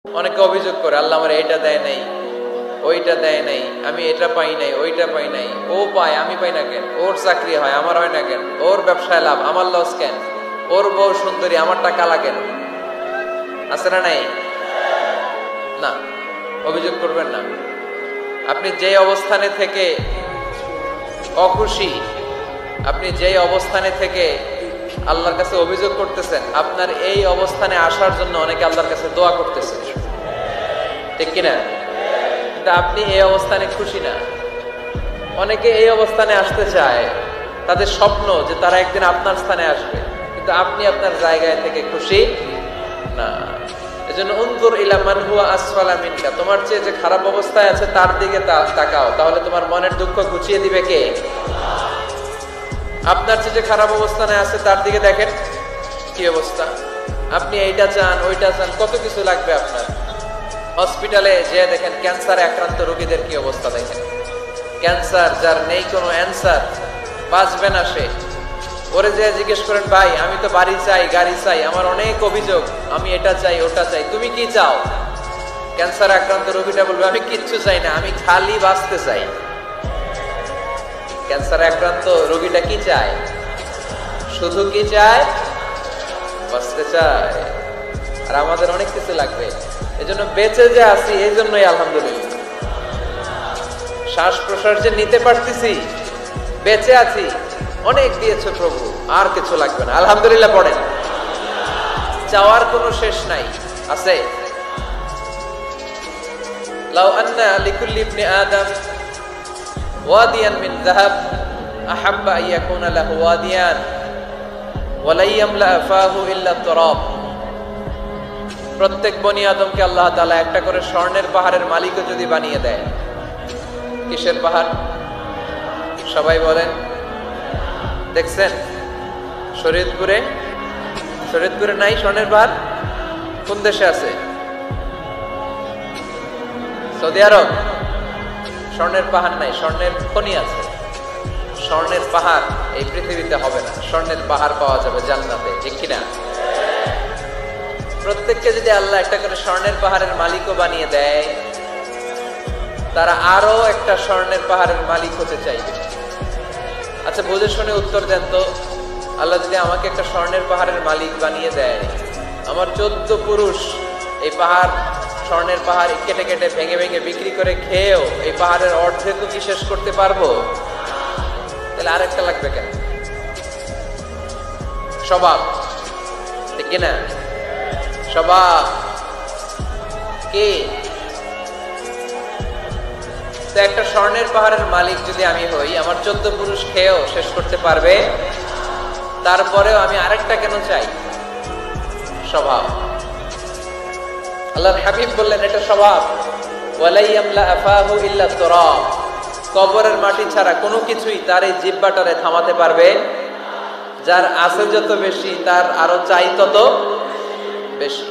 অনেকে অভিযোগ করে আল্লাহ আমার এইটা দেয় নাই, ওইটা দেয় নাই, আমি এটা পাই নাই, ওইটা পাই নাই। ও পায়, আমি পাই না কেন? ওর চাকরি হয়, আমার হয় না কেন? ওর ব্যবসায় লাভ, আমার লস কেন? ওর বউ সুন্দরী, আমার টাকা লাগেন? আছে না নাই? না, অভিযোগ করবেন না। আপনি যে অবস্থানে থেকে অখুশি, আপনি যেই অবস্থানে থেকে আল্লাহর কাছে অভিযোগ করতেছেন, আপনার এই অবস্থানে আসার জন্য অনেকে আল্লাহর কাছে দোয়া করতেছে, ঠিক কিনা? কিন্তু আপনি এই অবস্থানে খুশি না। অনেকে এই অবস্থানে আসতে চায়, তাদের স্বপ্ন যে তারা একদিন আপনার স্থানে আসবে, কিন্তু আপনি আপনার জায়গায় থেকে খুশি না। এজন্য উনজুর ইলা মান হুয়া আসফালা মিনকা, তোমার চেয়ে যে খারাপ অবস্থায় আছে তার দিকে তাকাও, তাহলে তোমার মনের দুঃখ ঘুচিয়ে দিবে কে? আপনার চেয়ে যে খারাপ অবস্থানে আছে তার দিকে দেখেন কি অবস্থা। আপনি এইটা চান, ওইটা চান, কত কিছু লাগবে আপনার। হসপিটালে যে দেখেন ক্যান্সারে আক্রান্ত রোগীদের কি অবস্থা দেখেন। ক্যান্সার যার নেই কোনো অ্যান্সার, বাঁচবে না সে। ওরে যে জিজ্ঞেস করেন, ভাই আমি তো বাড়ি চাই, গাড়ি চাই, আমার অনেক অভিযোগ, আমি এটা চাই, ওটা চাই, তুমি কি চাও? ক্যান্সার আক্রান্ত রোগীটা বলবে, আমি কিচ্ছু চাই না, আমি খালি বাঁচতে চাই। ক্যান্সার আক্রান্ত রোগীটা কি চায়? শুধু কি চায়? বাঁচতে চায়। আর আমাদের অনেক কিছু লাগবে। এজন্য বেঁচে যে আছি, এই জন্যই আলহামদুলিল্লাহ। শ্বাস প্রশ্বাস যে নিতে পারতেছি, বেঁচে আছি, অনেক দিয়েছে প্রভু, আর কিছু লাগবে না। আলহামদুলিল্লাহ পড়েন। চাওয়ার কোনো শেষ নাই, আছে? লাউ আন্না লিকুল্লি ইবনি আদম ওয়াদিয়ান মিন যাহাব আহাব্বা আন ইয়াকুনা লাহু ওয়াদিয়ান ওয়া লা ইয়ামলা ফাহু ইল্লা তুরাব। প্রত্যেক বনি আদমকে আল্লাহ তাআলা একটা করে স্বর্ণের পাহাড়ের মালিকও যদি বানিয়ে দেয়। কিসের পাহাড়? সবাই বলেন। দেখছেন শরীয়তপুরে? শরীয়তপুরে নাই স্বর্ণের পাহাড়? কোন দেশে আছে? সৌদি আরব। স্বর্ণের পাহাড় নাই, স্বর্ণের খনি আছে। স্বর্ণের পাহাড় এই পৃথিবীতে হবে না, স্বর্ণের পাহাড় পাওয়া যাবে জান্নাতে, ঠিক কিনা? প্রত্যেককে যদি আল্লাহ একটা করে স্বর্ণের পাহাড়ের মালিকও বানিয়ে দেয়, তারা আরো একটা স্বর্ণের পাহাড়ের মালিক হতে চাইবে। আচ্ছা বুঝে শুনে উত্তর দেন তো, আল্লাহ যদি আমাকে একটা স্বর্ণের পাহাড়ের মালিক বানিয়ে দেয়, আমার 14 পুরুষ এই পাহাড়, স্বর্ণের পাহাড় কেটে কেটে ভেঙে ভেঙে বিক্রি করে খেয়েও এই পাহাড়ের অর্ধেকও কি শেষ করতে পারবো? তাহলে আরেকটা লাগবে কেন? স্বভাব, ঠিক কিনা? স্বভাব কে? তো একটা স্বর্ণের পাহাড়ের মালিক যদি আমি হই, আমার 14 পুরুষ খেয়েও শেষ করতে পারবে, তারপরেও আমি আরেকটা কেন চাই? স্বভাব। আল্লাহর হাবিব বললেন এটা স্বভাব। ওয়ালা ইয়ামলা আফাহু ইল্লা তুরাব। কবরের মাটি ছাড়া কোনো কিছুই তার এই জিহ্বাটারে থামাতে পারবে। যার আছে যত বেশি, তার আরো চাই তত বেশি।